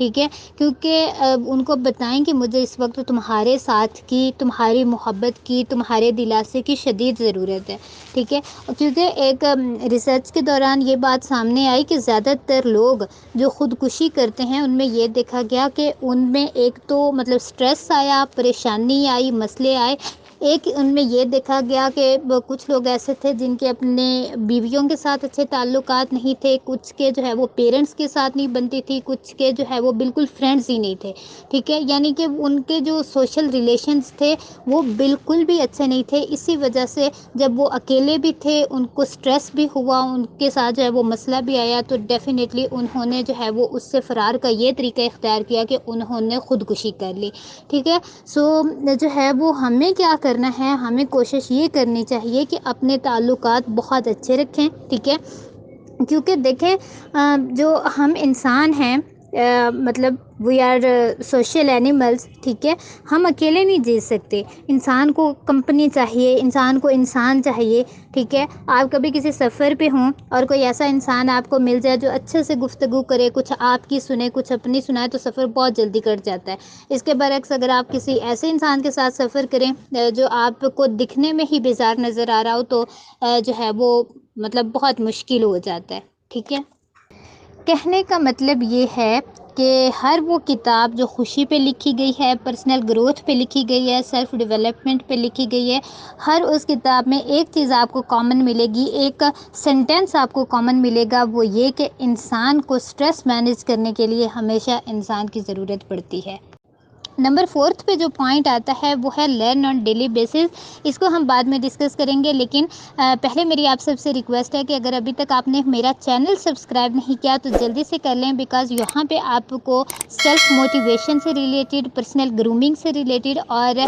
ٹھیک ہے، کیونکہ ان کو بتائیں کہ مجھے اس وقت تمہارے ساتھ کی، تمہاری محبت کی، تمہارے دلاسے کی شدید ضرورت ہے، ٹھیک ہے۔ کیونکہ ایک ریسرچ کے دوران یہ بات سامنے آئی کہ زیادہ تر لوگ جو خودکشی کرتے ہیں ان میں یہ دیکھا گیا کہ ان میں ایک تو مطلب سٹریس آیا، پریشانی آئی، مسئلے آئے، ایک ان میں یہ دیکھا گیا کہ کچھ لوگ ایسے تھے جن کے اپنے بیویوں کے ساتھ اچھے تعلقات نہیں تھے، کچھ کے جو ہے وہ پیرنٹس کے ساتھ نہیں بنتی تھی، کچھ کے جو ہے وہ بالکل فرینڈز ہی نہیں تھے، ٹھیک ہے، یعنی کہ ان کے جو سوشل ریلیشنز تھے وہ بالکل بھی اچھے نہیں تھے۔ اسی وجہ سے جب وہ اکیلے بھی تھے، ان کو سٹریس بھی ہوا، ان کے ساتھ جو ہے وہ مسئلہ بھی آیا، تو ڈیفینیٹلی انہوں نے جو ہے وہ اس سے فرار کا یہ طریقہ اختیار کیا کہ انہوں نے خودکشی کر لی، ٹھیک ہے۔ سو جو ہے وہ ہمیں کیا کرنا ہے، ہمیں کوشش یہ کرنی چاہیے کہ اپنے تعلقات بہت اچھے رکھیں، ٹھیک ہے، کیونکہ دیکھیں جو ہم انسان ہیں، مطلب وی آر سوشل اینیملز، ٹھیک ہے، ہم اکیلے نہیں جی سکتے، انسان کو کمپنی چاہیے، انسان کو انسان چاہیے، ٹھیک ہے۔ آپ کبھی کسی سفر پہ ہوں اور کوئی ایسا انسان آپ کو مل جائے جو اچھے سے گفتگو کرے، کچھ آپ کی سنے، کچھ اپنی سنائے، تو سفر بہت جلدی کٹ جاتا ہے۔ اس کے برعکس اگر آپ کسی ایسے انسان کے ساتھ سفر کریں جو آپ کو دکھنے میں ہی بیزار نظر آ رہا ہو، تو جو ہے وہ مطلب بہت مشکل ہو جاتا ہے، ٹھیک ہے۔ کہنے کا مطلب یہ ہے کہ ہر وہ کتاب جو خوشی پہ لکھی گئی ہے، پرسنل گروتھ پہ لکھی گئی ہے، سیلف ڈیولپمنٹ پہ لکھی گئی ہے، ہر اس کتاب میں ایک چیز آپ کو کامن ملے گی، ایک سینٹینس آپ کو کامن ملے گا، وہ یہ کہ انسان کو سٹریس مینیج کرنے کے لیے ہمیشہ انسان کی ضرورت پڑتی ہے۔ نمبر 4 پہ جو پوائنٹ آتا ہے وہ ہے لرن آن ڈیلی بیسس۔ اس کو ہم بعد میں ڈسکس کریں گے، لیکن پہلے میری آپ سب سے ریکویسٹ ہے کہ اگر ابھی تک آپ نے میرا چینل سبسکرائب نہیں کیا تو جلدی سے کر لیں، بیکاز یہاں پہ آپ کو سیلف موٹیویشن سے ریلیٹڈ، پرسنل گرومنگ سے ریلیٹڈ اور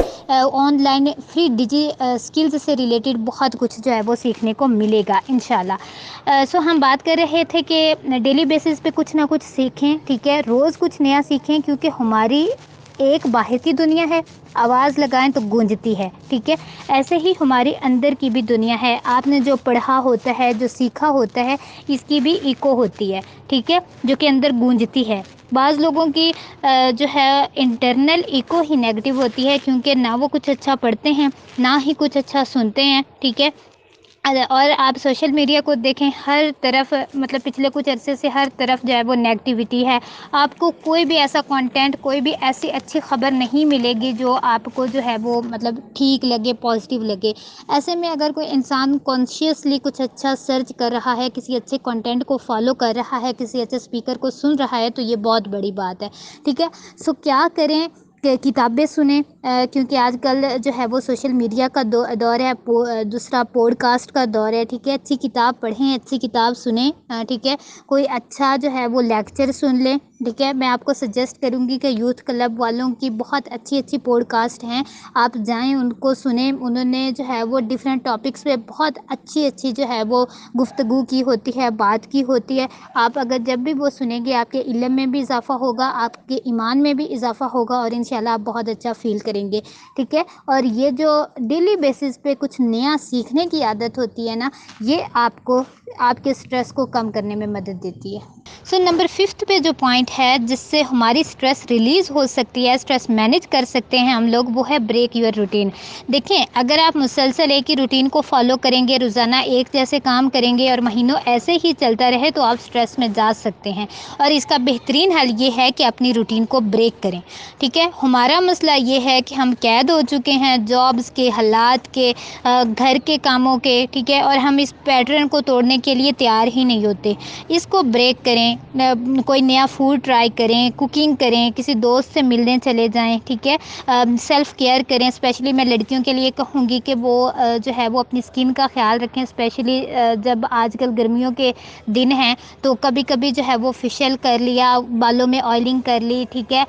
on line free Digi skills سے ریلیٹڈ بہت کچھ جو ہے وہ سیکھنے کو ملے گا انشاءاللہ۔ سو ہم بات کر رہے تھے کہ ڈیلی بیسس پہ کچھ نہ کچھ سیکھیں، ٹھیک ہے، روز کچھ نیا سیکھیں، کیونکہ ہماری ایک باہر کی دنیا ہے، آواز لگائیں تو گونجتی ہے، ٹھیک ہے، ایسے ہی ہماری اندر کی بھی دنیا ہے، آپ نے جو پڑھا ہوتا ہے، جو سیکھا ہوتا ہے، اس کی بھی ایکو ہوتی ہے، ٹھیک ہے، جو کہ اندر گونجتی ہے۔ بعض لوگوں کی جو ہے انٹرنل ایکو ہی نیگیٹو ہوتی ہے، کیونکہ نہ وہ کچھ اچھا پڑھتے ہیں، نہ ہی کچھ اچھا سنتے ہیں، ٹھیک ہے۔ اور آپ سوشل میڈیا کو دیکھیں، ہر طرف مطلب پچھلے کچھ عرصے سے ہر طرف جو ہے وہ نیگیٹیوٹی ہے، آپ کو کوئی بھی ایسا کانٹینٹ، کوئی بھی ایسی اچھی خبر نہیں ملے گی جو آپ کو جو ہے وہ مطلب ٹھیک لگے، پازیٹیو لگے۔ ایسے میں اگر کوئی انسان کانشیسلی کچھ اچھا سرچ کر رہا ہے، کسی اچھے کنٹینٹ کو فالو کر رہا ہے، کسی اچھے اسپیکر کو سن رہا ہے، تو یہ بہت بڑی بات ہے، ٹھیک ہے۔ سو کیا کریں کہ کتابیں سنیں، کیونکہ آج کل جو ہے وہ سوشل میڈیا کا دور ہے، دوسرا پوڈ کاسٹ کا دور ہے، ٹھیک ہے، اچھی کتاب پڑھیں، اچھی کتاب سنیں، ٹھیک ہے، کوئی اچھا جو ہے وہ لیکچر سن لیں، ٹھیک ہے۔ میں آپ کو سجیسٹ کروں گی کہ یوتھ کلب والوں کی بہت اچھی اچھی پوڈ کاسٹ ہیں، آپ جائیں ان کو سنیں، انہوں نے جو ہے وہ ڈفرینٹ ٹاپکس پہ بہت اچھی اچھی جو ہے وہ گفتگو کی ہوتی ہے، بات کی ہوتی ہے۔ آپ اگر جب بھی وہ سنیں گے، آپ کے علم میں بھی اضافہ ہوگا، آپ کے ایمان میں بھی اضافہ ہوگا، اور انشاءاللہ آپ بہت اچھا فیل کریں گے، ٹھیک ہے۔ اور یہ جو ڈیلی بیسس پہ کچھ نیا سیکھنے کی عادت ہوتی ہے نا، یہ آپ کو آپ کے سٹریس کو کم کرنے میں مدد دیتی ہے۔ سو نمبر 5 پہ جو پوائنٹ ہے جس سے ہماری سٹریس ریلیز ہو سکتی ہے، سٹریس مینیج کر سکتے ہیں ہم لوگ، وہ ہے بریک یور روٹین۔ دیکھیں، اگر آپ مسلسل ایک ہی روٹین کو فالو کریں گے، روزانہ ایک جیسے کام کریں گے اور مہینوں ایسے ہی چلتا رہے، تو آپ سٹریس میں جا سکتے ہیں، اور اس کا بہترین حل یہ ہے کہ اپنی روٹین کو بریک کریں، ٹھیک ہے۔ ہمارا مسئلہ یہ ہے کہ ہم قید ہو چکے ہیں جابس کے، حالات کے، گھر کے کاموں کے، ٹھیک ہے، اور ہم اس پیٹرن کو توڑنے کے لیے تیار ہی نہیں ہوتے۔ اس کو بریک کریں، کوئی نیا فوڈ ٹرائی کریں، کوکنگ کریں، کسی دوست سے ملنے چلے جائیں، ٹھیک ہے، سیلف کیئر کریں۔ اسپیشلی میں لڑکیوں کے لیے کہوں گی کہ وہ جو ہے وہ اپنی اسکن کا خیال رکھیں، اسپیشلی جب آج کل گرمیوں کے دن ہیں تو کبھی کبھی جو ہے وہ فیشیل کر لیا، بالوں میں آئلنگ کر لی، ٹھیک ہے،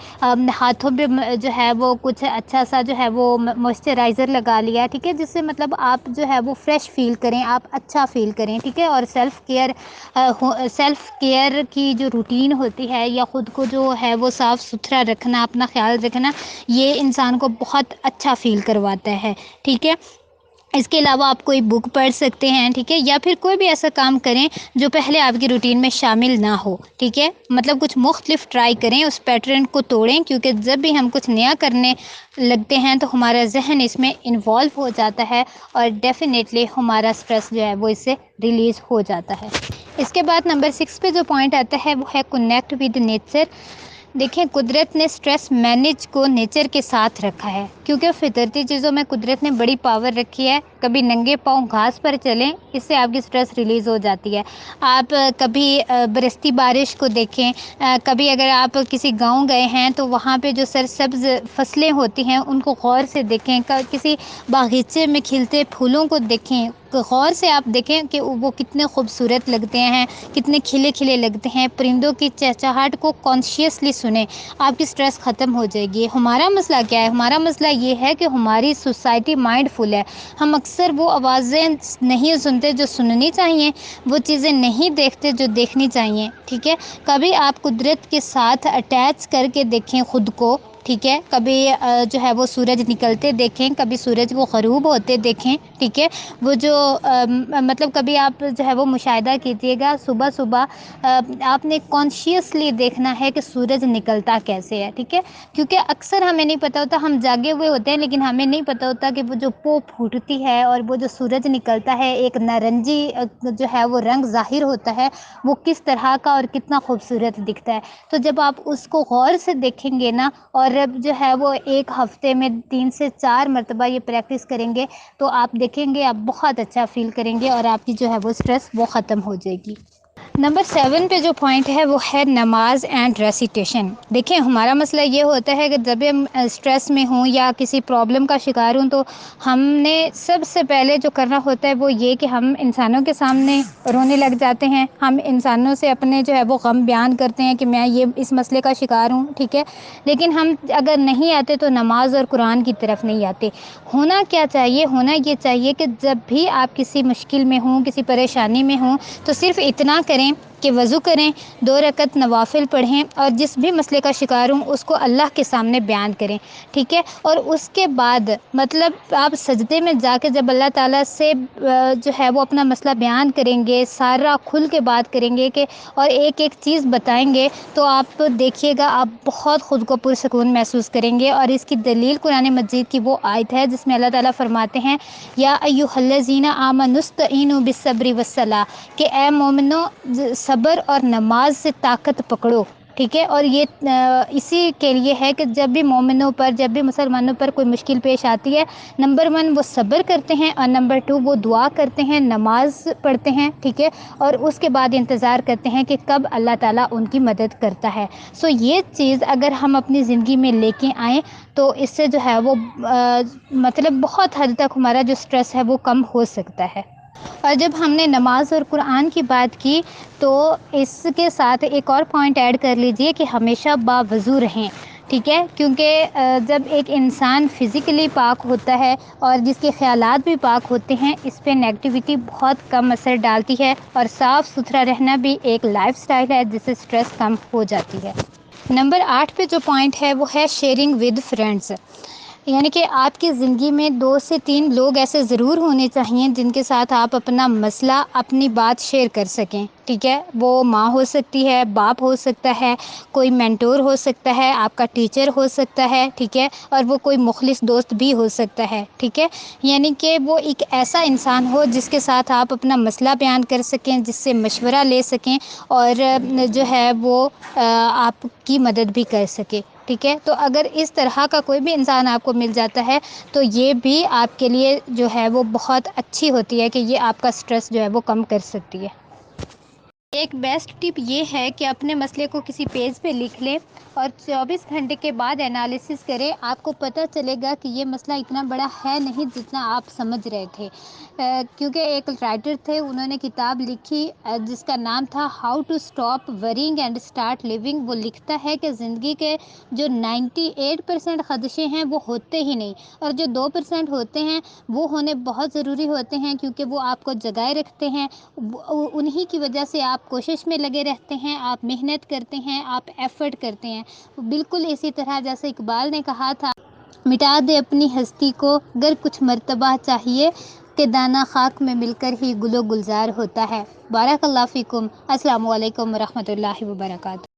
ہاتھوں پہ جو ہے وہ کچھ اچھا سا جو ہے وہ موئسچرائزر لگا لیا، ٹھیک ہے، جس سے مطلب آپ جو ہے وہ فریش فیل کریں، آپ اچھا فیل کریں، ٹھیک ہے۔ اور سیلف کیئر کی جو روٹین ہوتی ہے، یا خود کو جو ہے وہ صاف ستھرا رکھنا، اپنا خیال رکھنا، یہ انسان کو بہت اچھا فیل کرواتا ہے، ٹھیک ہے۔ اس کے علاوہ آپ کوئی بک پڑھ سکتے ہیں، ٹھیک ہے، یا پھر کوئی بھی ایسا کام کریں جو پہلے آپ کی روٹین میں شامل نہ ہو، ٹھیک ہے، مطلب کچھ مختلف ٹرائی کریں، اس پیٹرن کو توڑیں، کیونکہ جب بھی ہم کچھ نیا کرنے لگتے ہیں تو ہمارا ذہن اس میں انوالو ہو جاتا ہے اور ڈیفینیٹلی ہمارا اسٹریس جو ہے وہ اس سے ریلیز ہو جاتا ہے۔ اس کے بعد نمبر 6 پہ جو پوائنٹ آتا ہے وہ ہے کنیکٹ ود نیچر۔ دیکھیں، قدرت نے سٹریس مینیج کو نیچر کے ساتھ رکھا ہے، کیونکہ فطرتی چیزوں میں قدرت نے بڑی پاور رکھی ہے۔ کبھی ننگے پاؤں گھاس پر چلیں، اس سے آپ کی سٹریس ریلیز ہو جاتی ہے۔ آپ کبھی برستی بارش کو دیکھیں، کبھی اگر آپ کسی گاؤں گئے ہیں تو وہاں پہ جو سرسبز فصلیں ہوتی ہیں ان کو غور سے دیکھیں، کسی باغیچے میں کھلتے پھولوں کو دیکھیں، غور سے آپ دیکھیں کہ وہ کتنے خوبصورت لگتے ہیں، کتنے کھلے کھلے لگتے ہیں۔ پرندوں کی چہچہاہٹ کو کانشیسلی سنیں، آپ کی سٹریس ختم ہو جائے گی۔ ہمارا مسئلہ کیا ہے؟ ہمارا مسئلہ یہ ہے کہ ہماری سوسائٹی مائنڈ فل ہے، ہم اکثر وہ آوازیں نہیں سنتے جو سننی چاہیے، وہ چیزیں نہیں دیکھتے جو دیکھنی چاہیے، ٹھیک ہے۔ کبھی آپ قدرت کے ساتھ اٹیچ کر کے دیکھیں خود کو، ٹھیک ہے، کبھی جو ہے وہ سورج نکلتے دیکھیں، کبھی سورج کو غروب ہوتے دیکھیں، ٹھیک ہے۔ وہ جو مطلب کبھی آپ جو ہے وہ مشاہدہ کیجیے گا، صبح صبح آپ نے کانشیسلی دیکھنا ہے کہ سورج نکلتا کیسے ہے، ٹھیک ہے، کیونکہ اکثر ہمیں نہیں پتہ ہوتا، ہم جاگے ہوئے ہوتے ہیں لیکن ہمیں نہیں پتہ ہوتا کہ وہ جو پھوٹتی ہے اور وہ جو سورج نکلتا ہے، ایک نارنجی جو ہے وہ رنگ ظاہر ہوتا ہے، وہ کس طرح کا اور کتنا خوبصورت دکھتا ہے۔ تو جب آپ اس کو غور سے دیکھیں گے نا، اور جو ہے وہ ایک ہفتے میں 3 سے 4 مرتبہ یہ پریکٹس کریں گے تو آپ دیکھیں گے آپ بہت اچھا فیل کریں گے اور آپ کی جو ہے وہ سٹریس وہ ختم ہو جائے گی۔ نمبر 7 پہ جو پوائنٹ ہے وہ ہے نماز اینڈ ریسیٹیشن۔ دیکھیں، ہمارا مسئلہ یہ ہوتا ہے کہ جب بھی ہم اسٹریس میں ہوں یا کسی پرابلم کا شکار ہوں تو ہم نے سب سے پہلے جو کرنا ہوتا ہے وہ یہ کہ ہم انسانوں کے سامنے رونے لگ جاتے ہیں، ہم انسانوں سے اپنے جو ہے وہ غم بیان کرتے ہیں کہ میں یہ اس مسئلے کا شکار ہوں، ٹھیک ہے، لیکن ہم اگر نہیں آتے تو نماز اور قرآن کی طرف نہیں آتے۔ ہونا کیا چاہیے؟ ہونا یہ چاہیے کہ جب بھی آپ کسی مشکل میں ہوں، کسی پریشانی میں ہوں، تو صرف اتنا کریں کہ وضو کریں، 2 رکعت نوافل پڑھیں اور جس بھی مسئلے کا شکار ہوں اس کو اللہ کے سامنے بیان کریں، ٹھیک ہے۔ اور اس کے بعد مطلب آپ سجدے میں جا کے جب اللہ تعالیٰ سے جو ہے وہ اپنا مسئلہ بیان کریں گے، سارا کھل کے بات کریں گے کہ اور ایک ایک چیز بتائیں گے، تو آپ دیکھیے گا آپ بہت خود کو پرسکون محسوس کریں گے۔ اور اس کی دلیل قرآن مجید کی وہ آیت ہے جس میں اللہ تعالیٰ فرماتے ہیں، یا ایھا الذین آمنوا استعینوا بالصبر والصلاۃ، کہ اے مومنو صبر اور نماز سے طاقت پکڑو، ٹھیک ہے۔ اور یہ اسی کے لیے ہے کہ جب بھی مومنوں پر، جب بھی مسلمانوں پر کوئی مشکل پیش آتی ہے، نمبر 1 وہ صبر کرتے ہیں اور نمبر 2 وہ دعا کرتے ہیں، نماز پڑھتے ہیں، ٹھیک ہے، اور اس کے بعد انتظار کرتے ہیں کہ کب اللہ تعالیٰ ان کی مدد کرتا ہے۔ سو یہ چیز اگر ہم اپنی زندگی میں لے کے آئیں تو اس سے جو ہے وہ مطلب بہت حد تک ہمارا جو سٹریس ہے وہ کم ہو سکتا ہے۔ اور جب ہم نے نماز اور قرآن کی بات کی تو اس کے ساتھ ایک اور پوائنٹ ایڈ کر لیجئے کہ ہمیشہ باوضو رہیں، ٹھیک ہے، کیونکہ جب ایک انسان فزیکلی پاک ہوتا ہے اور جس کے خیالات بھی پاک ہوتے ہیں، اس پہ نیگیٹیوٹی بہت کم اثر ڈالتی ہے، اور صاف ستھرا رہنا بھی ایک لائف سٹائل ہے جس سے سٹریس کم ہو جاتی ہے۔ نمبر 8 پہ جو پوائنٹ ہے وہ ہے شیئرنگ ود فرینڈس، یعنی کہ آپ کی زندگی میں 2 سے 3 لوگ ایسے ضرور ہونے چاہئیں جن کے ساتھ آپ اپنا مسئلہ، اپنی بات شیئر کر سکیں، ٹھیک ہے، وہ ماں ہو سکتی ہے، باپ ہو سکتا ہے، کوئی مینٹور ہو سکتا ہے، آپ کا ٹیچر ہو سکتا ہے، ٹھیک ہے، اور وہ کوئی مخلص دوست بھی ہو سکتا ہے، ٹھیک ہے، یعنی کہ وہ ایک ایسا انسان ہو جس کے ساتھ آپ اپنا مسئلہ بیان کر سکیں، جس سے مشورہ لے سکیں اور جو ہے وہ آپ کی مدد بھی کر سکے، ٹھیک ہے۔ تو اگر اس طرح کا کوئی بھی انسان آپ کو مل جاتا ہے تو یہ بھی آپ کے لیے جو ہے وہ بہت اچھی ہوتی ہے کہ یہ آپ کا سٹریس جو ہے وہ کم کر سکتی ہے۔ ایک بیسٹ ٹپ یہ ہے کہ اپنے مسئلے کو کسی پیج پہ لکھ لیں اور 24 گھنٹے کے بعد انالیسس کریں، آپ کو پتہ چلے گا کہ یہ مسئلہ اتنا بڑا ہے نہیں جتنا آپ سمجھ رہے تھے، کیونکہ ایک رائٹر تھے، انہوں نے کتاب لکھی جس کا نام تھا how to stop worrying and start living. وہ لکھتا ہے کہ زندگی کے جو 98% خدشے ہیں وہ ہوتے ہی نہیں، اور جو 2% ہوتے ہیں وہ ہونے بہت ضروری ہوتے ہیں، کیونکہ وہ آپ کو جگائے رکھتے ہیں، انہی کی وجہ سے آپ کوشش میں لگے رہتے ہیں، آپ محنت کرتے ہیں، آپ ایفرٹ کرتے ہیں۔ بالکل اسی طرح جیسے اقبال نے کہا تھا، مٹا دے اپنی ہستی کو گر کچھ مرتبہ چاہیے، کہ دانہ خاک میں مل کر ہی گل و گلزار ہوتا ہے۔ بارک اللہ فیکم۔ السلام علیکم ورحمۃ اللہ وبرکاتہ۔